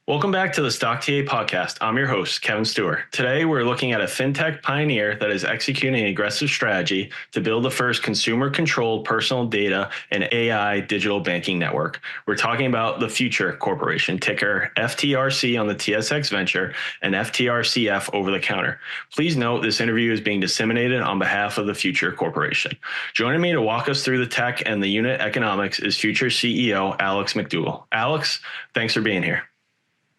Welcome back to the StockTA podcast. I'm your host, Kevin Steuer. Today, we're looking at a fintech pioneer that is executing an aggressive strategy to build the first consumer-controlled personal data and AI digital banking network. We're talking about the FUTR Corporation, ticker FTRC on the TSXV Venture and FTRCF over the counter. Please note this interview is being disseminated on behalf of the FUTR Corporation. Joining me to walk us through the tech and the unit economics is FUTR CEO Alex McDougall. Alex, thanks for being here.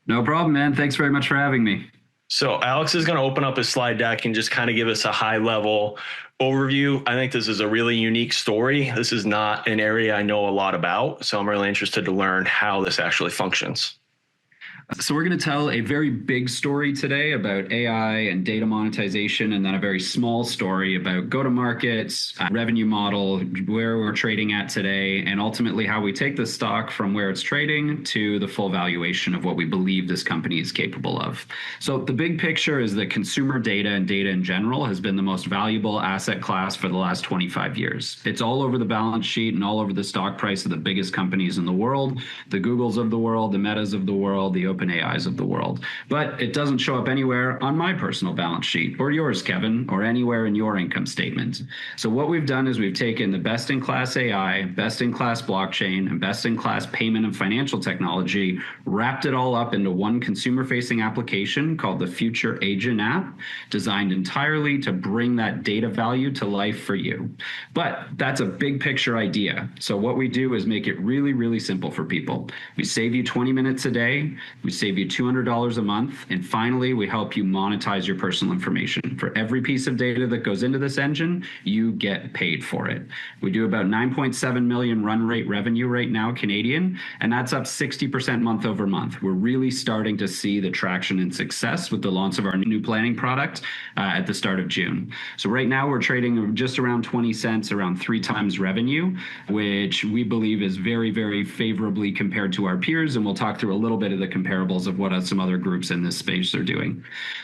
No problem, man. Thanks very much for having me. So Alex is going to open up his slide deck and just kind of give us a high level overview. I think this is a really unique story. This is not an area I know a lot about, so I'm really interested to learn how this actually functions. So we're going to tell a very big story today about AI and data monetization, and then a very small story about go-to-markets, revenue model, where we're trading at today, and ultimately how we take the stock from where it's trading to the full valuation of what we believe this company is capable of. So the big picture is that consumer data and data in general has been the most valuable asset class for the last 25 years. It's all over the balance sheet and all over the stock price of the biggest companies in the world, the Googles of the world, the Metas of the world, the OpenAIs of the world. But it doesn't show up anywhere on my personal balance sheet or yours, Kevin, or anywhere in your income statement. So what we've done is we've taken the best-in-class AI, best-in-class blockchain, and best-in-class payment and financial technology, wrapped it all up into one consumer-facing application called the FUTR Agent App, designed entirely to bring that data value to life for you. But that's a big picture idea. So what we do is make it really, really simple for people. We save you 20 minutes a day. We save you $200 a month. And finally, we help you monetize your personal information. For every piece of data that goes into this engine, you get paid for it. We do about 9.7 million run rate revenue right now, Canadian, and that's up 60% month over month. We're really starting to see the traction and success with the launch of our new planning product at the start of June. So right now we're trading just around 20 cents, around 3 times revenue, which we believe is very, very favorably compared to our peers. And we'll talk through a little bit of the comparables of what some other groups in this space are doing.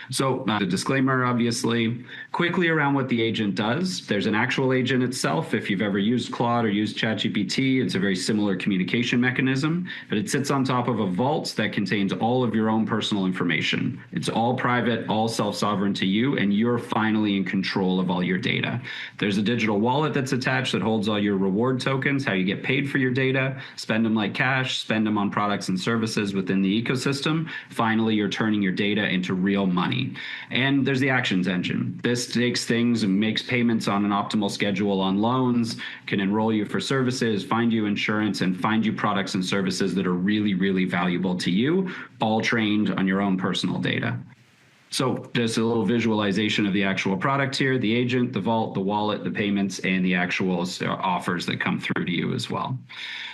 So the disclaimer, obviously, quickly around what the agent does. There's an actual agent itself. If you've ever used Claude or used ChatGPT, it's a very similar communication mechanism, but it sits on top of a vault that contains all of your own personal information. It's all private, all self-sovereign to you, and you're finally in control of all your data. There's a digital wallet that's attached that holds all your reward tokens, how you get paid for your data, spend them like cash, spend them on products and services within the ecosystem. Finally, you're turning your data into real money. And there's the actions engine. This takes things and makes payments on an optimal schedule on loans, can enroll you for services, find you insurance, and find you products and services that are really, really valuable to you, all trained on your own personal data. So just a little visualization of the actual product here, the agent, the vault, the wallet, the payments, and the actual offers that come through to you as well.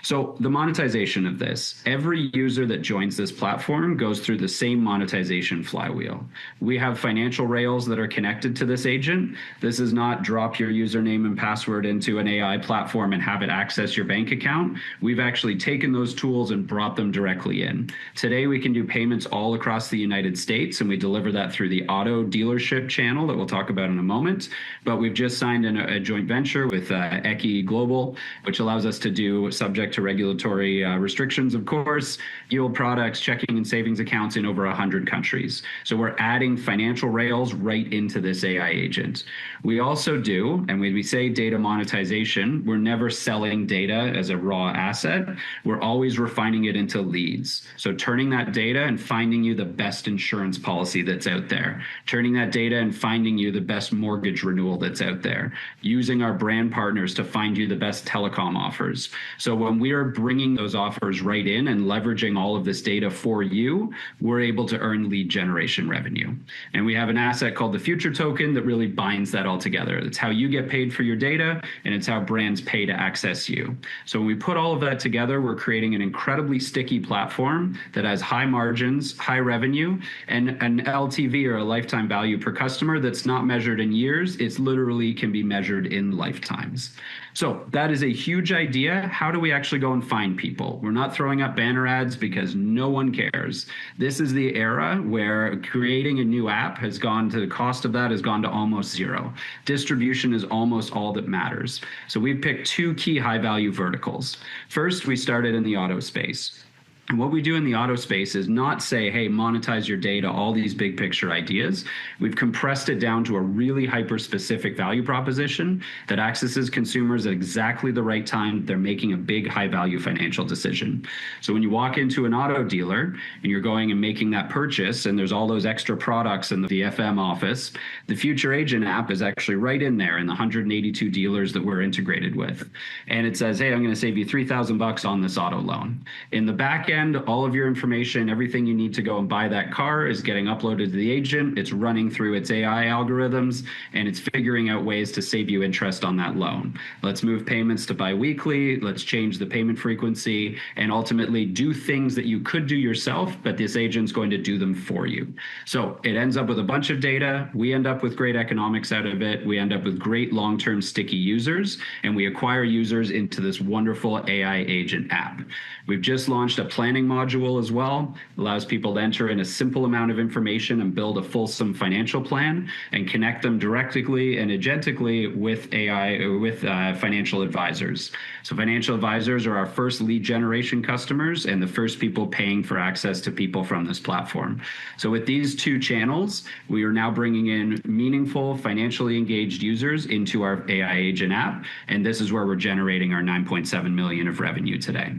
So the monetization of this, every user that joins this platform goes through the same monetization flywheel. We have financial rails that are connected to this agent. This is not drop your username and password into an AI platform and have it access your bank account. We've actually taken those tools and brought them directly in. Today, we can do payments all across the United States, and we deliver that through the auto dealership channel that we'll talk about in a moment. But we've just signed a joint venture with Eki Global, which allows us to do, subject to regulatory restrictions, of course, yield products, checking and savings accounts in over 100 countries. So we're adding financial rails right into this AI agent. We also do, and when we say data monetization, we're never selling data as a raw asset. We're always refining it into leads. So turning that data and finding you the best insurance policy that's out there, turning that data and finding you the best mortgage renewal that's out there, using our brand partners to find you the best telecom offers. So when we are bringing those offers right in and leveraging all of this data for you, we're able to earn lead generation revenue. And we have an asset called the FUTR token that really binds that all together. It's how you get paid for your data, and it's how brands pay to access you. So when we put all of that together, we're creating an incredibly sticky platform that has high margins, high revenue, and an LTV or a lifetime value per customer that's not measured in years. It's literally can be measured in lifetimes. So that is a huge idea. How do we actually go and find people? We're not throwing up banner ads because no one cares. This is the era where creating a new app has gone to the cost of that has gone to almost zero. Distribution is almost all that matters. So we've picked 2 key high value verticals. First, we started in the auto space. And what we do in the auto space is not say, hey, monetize your data, all these big picture ideas. We've compressed it down to a really hyper-specific value proposition that accesses consumers at exactly the right time they're making a big, high-value financial decision. So when you walk into an auto dealer and you're going and making that purchase, and there's all those extra products in the FM office, the FUTR Agent App is actually right in there in the 182 dealers that we're integrated with. And it says, hey, I'm going to save you $3,000 on this auto loan. In the back end, all of your information, everything you need to go and buy that car is getting uploaded to the agent. It's running through its AI algorithms, and it's figuring out ways to save you interest on that loan. Let's move payments to biweekly. Let's change the payment frequency and ultimately do things that you could do yourself, but this agent's going to do them for you. So it ends up with a bunch of data. We end up with great economics out of it. We end up with great long-term sticky users, and we acquire users into this wonderful AI agent app. We've just launched a planning module as well. Allows people to enter in a simple amount of information and build a fulsome financial plan and connect them directly and agentically with AI, with financial advisors. So financial advisors are our first lead generation customers and the first people paying for access to people from this platform. So with these two channels, we are now bringing in meaningful, financially engaged users into our AI agent app. And this is where we're generating our 9.7 million of revenue today.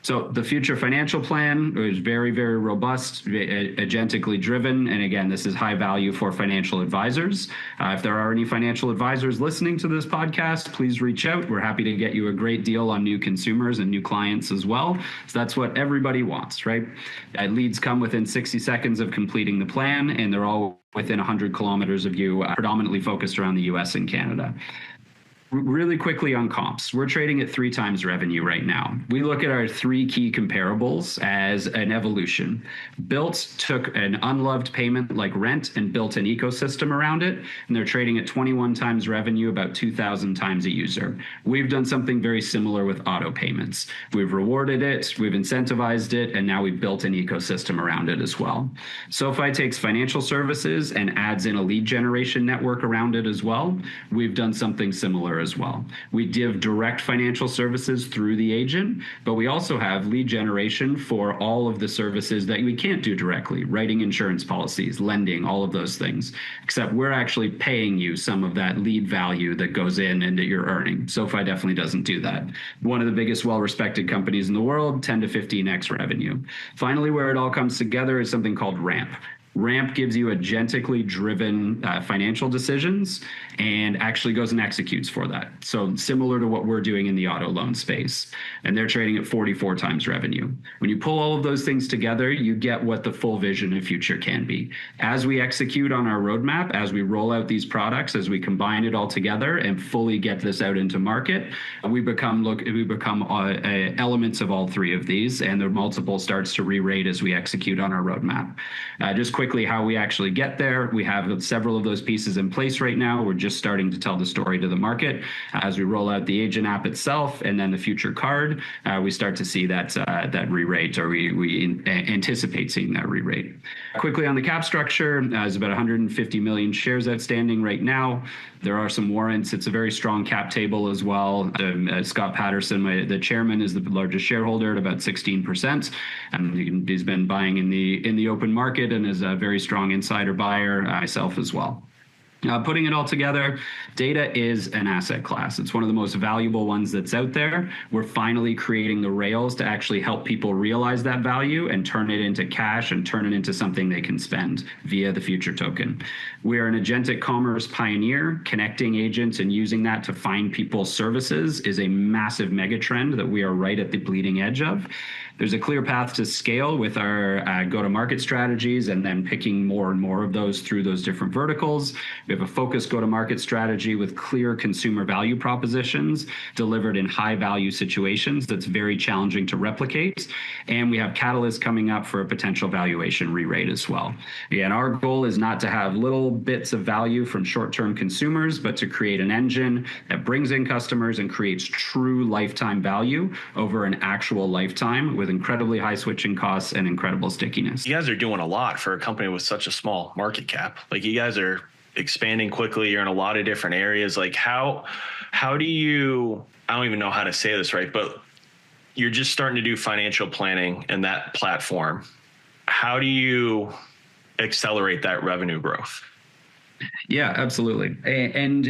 So the FUTR financial plan is very, very robust, agentically driven. And again, this is high value for financial advisors. If there are any financial advisors listening to this podcast, please reach out. We're happy to get you a great deal on new consumers and new clients as well. So that's what everybody wants, right? Leads come within 60 seconds of completing the plan, and they're all within 100 kilometers of you, predominantly focused around the US and Canada. Really quickly on comps, we're trading at 3 times revenue right now. We look at our 3 key comparables as an evolution. Built took an unloved payment like rent and built an ecosystem around it, and they're trading at 21 times revenue, about 2,000 times a user. We've done something very similar with auto payments. We've rewarded it, we've incentivized it, and now we've built an ecosystem around it as well. SoFi takes financial services and adds in a lead generation network around it as well. We've done something similar as well. We give direct financial services through the agent, but we also have lead generation for all of the services that we can't do directly, writing insurance policies, lending, all of those things, except we're actually paying you some of that lead value that goes in and that you're earning. SoFi definitely doesn't do that. One of the biggest well-respected companies in the world, 10 to 15x revenue. Finally, where it all comes together is something called RAMP. RAMP gives you agentically driven financial decisions and actually goes and executes for that. So similar to what we're doing in the auto loan space. And they're trading at 44 times revenue. When you pull all of those things together, you get what the full vision of FUTR can be. As we execute on our roadmap, as we roll out these products, as we combine it all together and fully get this out into market, we become elements of all 3 of these, and the multiple starts to re-rate as we execute on our roadmap. Just quickly how we actually get there. We have several of those pieces in place right now. We're just starting to tell the story to the market. As we roll out the agent app itself and then the FUTR card, we start to see that re-rate, or we anticipate seeing that re-rate. Quickly on the cap structure, there's about 150 million shares outstanding right now. There are some warrants. It's a very strong cap table as well. Scott Patterson, the chairman, is the largest shareholder at about 16%. And he's been buying in the open market and is a very strong insider buyer, myself as well. Putting it all together, data is an asset class. It's one of the most valuable ones that's out there. We're finally creating the rails to actually help people realize that value and turn it into cash and turn it into something they can spend via the FUTR token. We are an agentic commerce pioneer. Connecting agents and using that to find people's services is a massive mega trend that we are right at the bleeding edge of. There's a clear path to scale with our go-to-market strategies and then picking more and more of those through those different verticals. We have a focused go-to-market strategy with clear consumer value propositions delivered in high-value situations that's very challenging to replicate. And we have catalysts coming up for a potential valuation re-rate as well. Again, our goal is not to have little bits of value from short-term consumers, but to create an engine that brings in customers and creates true lifetime value over an actual lifetime with incredibly high switching costs and incredible stickiness. You guys are doing a lot for a company with such a small market cap. Like, you guys are expanding quickly. You're in a lot of different areas. Like, how do you, I don't even know how to say this right, but you're just starting to do financial planning in that platform. How do you accelerate that revenue growth? Yeah, absolutely. And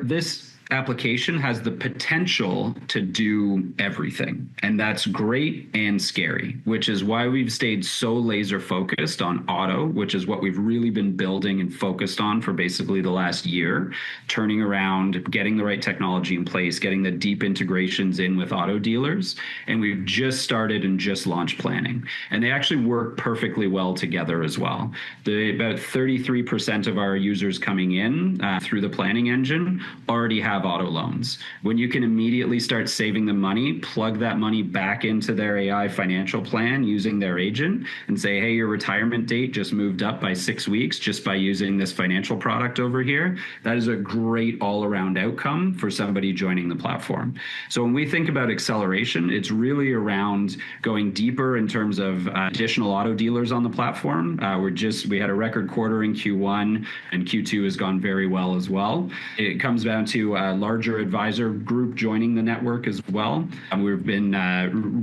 this application has the potential to do everything. And that's great and scary, which is why we've stayed so laser focused on auto, which is what we've really been building and focused on for basically the last year, turning around, getting the right technology in place, getting the deep integrations in with auto dealers. And we've just started and just launched planning. And they actually work perfectly well together as well. About 33% of our users coming in through the planning engine already have auto loans. When you can immediately start saving them money, plug that money back into their AI financial plan using their agent and say, hey, your retirement date just moved up by 6 weeks just by using this financial product over here. That is a great all-around outcome for somebody joining the platform. So when we think about acceleration, it's really around going deeper in terms of additional auto dealers on the platform. We had a record quarter in Q1, and Q2 has gone very well as well. It comes down to a larger advisor group joining the network as well. We've been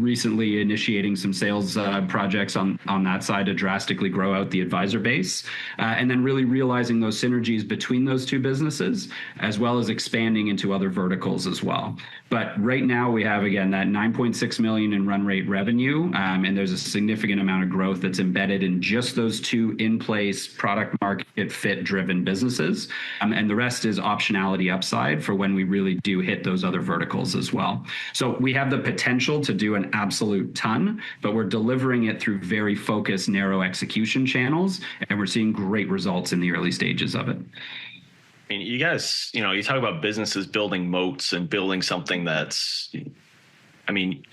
recently initiating some sales projects on that side to drastically grow out the advisor base, and then really realizing those synergies between those two businesses, as well as expanding into other verticals as well. But right now we have, again, that 9.6 million in run rate revenue, and there's a significant amount of growth that's embedded in just those two in-place product market fit driven businesses. And the rest is optionality upside for when we really do hit those other verticals as well. So we have the potential to do an absolute ton, but we're delivering it through very focused, narrow execution channels, and we're seeing great results in the early stages of it. I mean, you guys, you talk about businesses building moats and building something that's,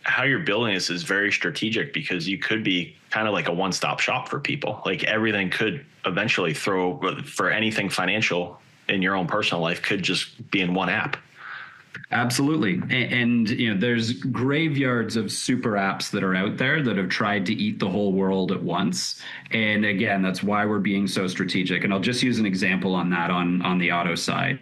how you're building this is very strategic, because you could be kind of like a one-stop shop for people. Like everything could eventually for anything financial in your own personal life could just be in one app. Absolutely. And there's graveyards of super apps that are out there that have tried to eat the whole world at once. And again, that's why we're being so strategic. And I'll just use an example on that on the auto side.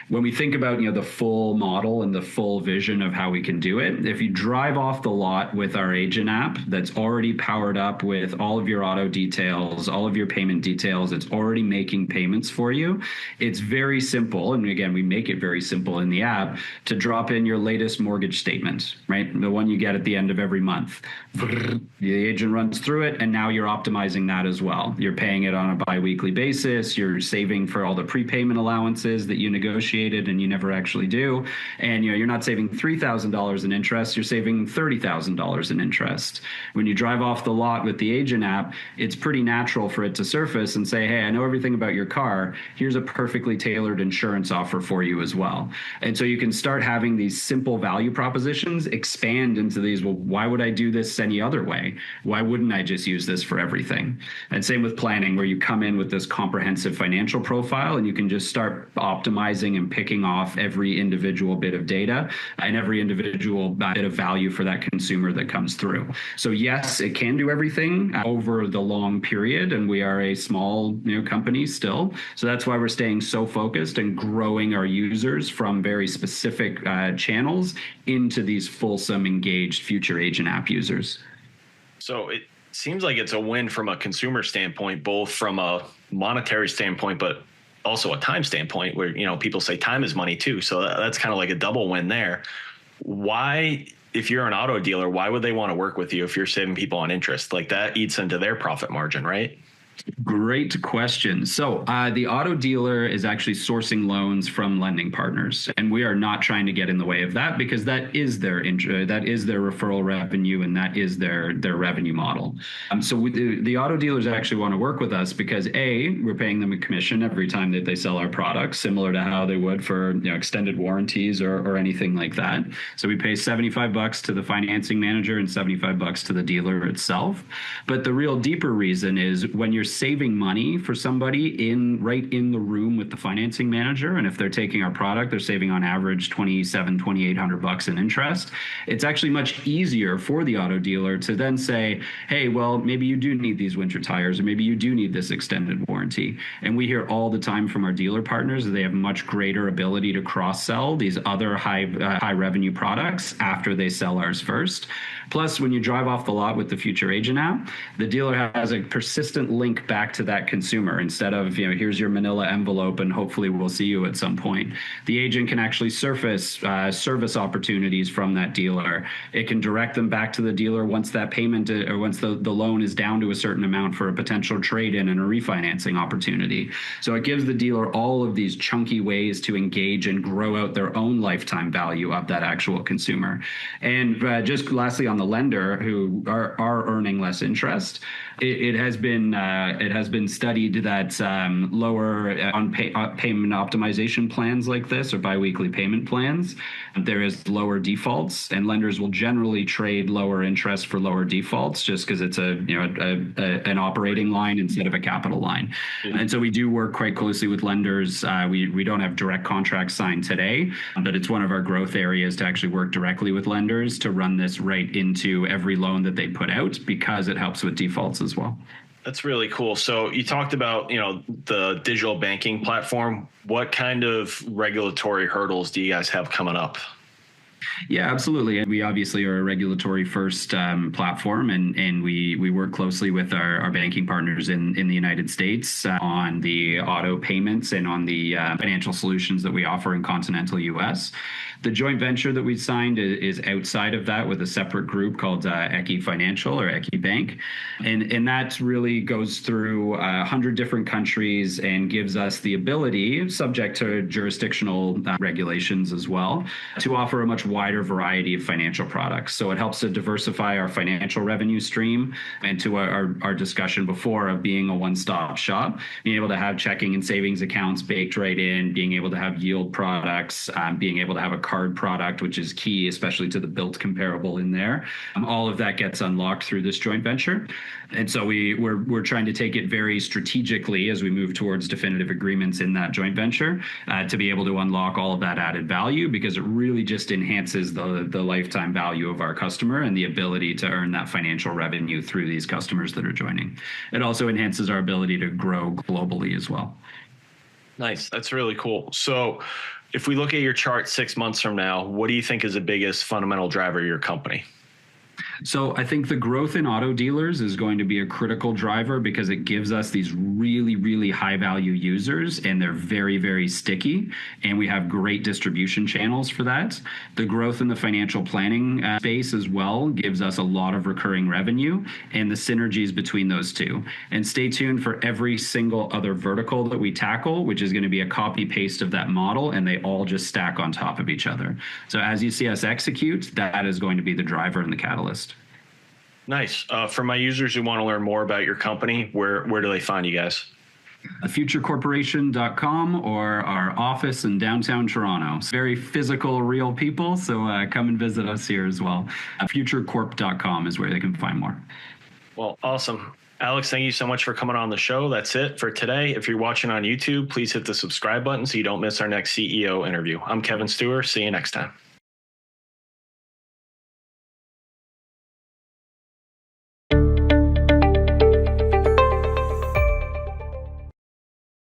When we think about the full model and the full vision of how we can do it, if you drive off the lot with our agent app that's already powered up with all of your auto details, all of your payment details, it's already making payments for you. It's very simple. And again, we make it very simple in the app to drop in your latest mortgage statement, right? The one you get at the end of every month. The agent runs through it, and now you're optimizing that as well. You're paying it on a biweekly basis. You're saving for all the prepayment allowances that you negotiated and you never actually do. And you're not saving $3,000 in interest, you're saving $30,000 in interest. When you drive off the lot with the agent app, it's pretty natural for it to surface and say, hey, I know everything about your car. Here's a perfectly tailored insurance offer for you as well. And so you can start having these simple value propositions expand into these, well, why would I do this any other way? Why wouldn't I just use this for everything? And same with planning, where you come in with this comprehensive financial profile and you can just start optimizing and picking off every individual bit of data and every individual bit of value for that consumer that comes through. So yes, it can do everything over the long period, and we are a small company still. So that's why we're staying so focused and growing our users from very specific channels into these fulsome, engaged future agent app users. So it seems like it's a win from a consumer standpoint, both from a monetary standpoint, but also a time standpoint, where people say time is money too. So that's kind of like a double win there. Why, if you're an auto dealer, why would they want to work with you if you're saving people on interest? Like that eats into their profit margin, right? Great question. So the auto dealer is actually sourcing loans from lending partners, and we are not trying to get in the way of that, because that is their referral revenue, and that is their revenue model. So the auto dealers actually want to work with us because we're paying them a commission every time that they sell our products, similar to how they would for extended warranties or anything like that. So we pay $75 to the financing manager and $75 to the dealer itself. But the real deeper reason is when you're saving money for somebody right in the room with the financing manager. And if they're taking our product, they're saving on average $2,800 in interest. It's actually much easier for the auto dealer to then say, hey, well, maybe you do need these winter tires, or maybe you do need this extended warranty. And we hear all the time from our dealer partners that they have much greater ability to cross-sell these other high revenue products after they sell ours first. Plus, when you drive off the lot with the FUTR Agent App, the dealer has a persistent link back to that consumer. Instead of, here's your manila envelope and hopefully we'll see you at some point. The agent can actually surface service opportunities from that dealer. It can direct them back to the dealer once that payment or once the loan is down to a certain amount for a potential trade-in and a refinancing opportunity. So it gives the dealer all of these chunky ways to engage and grow out their own lifetime value of that actual consumer. And just lastly, on the lender who are earning less interest, it has been studied that lower on payment optimization plans like this, or biweekly payment plans, there is lower defaults, and lenders will generally trade lower interest for lower defaults just because it's an operating line instead of a capital line. And so we do work quite closely with lenders. We don't have direct contracts signed today, but it's one of our growth areas to actually work directly with lenders to run this right into every loan that they put out, because it helps with defaults as well. That's really cool. So you talked about, the digital banking platform. What kind of regulatory hurdles do you guys have coming up? Yeah, absolutely. We obviously are a regulatory first platform, and we work closely with our banking partners in the United States on the auto payments and on the financial solutions that we offer in continental US. The joint venture that we signed is outside of that with a separate group called Eki Financial or Eki Bank. And that really goes through 100 different countries and gives us the ability, subject to jurisdictional regulations as well, to offer a much wider variety of financial products. So it helps to diversify our financial revenue stream, and to our discussion before of being a one-stop shop, being able to have checking and savings accounts baked right in, being able to have yield products, being able to have a card product, which is key, especially to the built comparable in there. All of that gets unlocked through this joint venture. And so we're trying to take it very strategically as we move towards definitive agreements in that joint venture to be able to unlock all of that added value, because it really just enhances the lifetime value of our customer and the ability to earn that financial revenue through these customers that are joining. It also enhances our ability to grow globally as well. Nice. That's really cool. So if we look at your chart 6 months from now, what do you think is the biggest fundamental driver of your company? So I think the growth in auto dealers is going to be a critical driver, because it gives us these really, really high value users, and they're very, very sticky, and we have great distribution channels for that. The growth in the financial planning space as well gives us a lot of recurring revenue, and the synergies between those two. And stay tuned for every single other vertical that we tackle, which is going to be a copy paste of that model, and they all just stack on top of each other. So as you see us execute, that is going to be the driver and the catalyst. Nice. For my users who want to learn more about your company, where do they find you guys? FUTRcorporation.com, or our office in downtown Toronto. It's very physical, real people, so come and visit us here as well. FUTRcorp.com is where they can find more. Well, awesome. Alex, thank you so much for coming on the show. That's it for today. If you're watching on YouTube, please hit the subscribe button so you don't miss our next CEO interview. I'm Kevin Steuer. See you next time.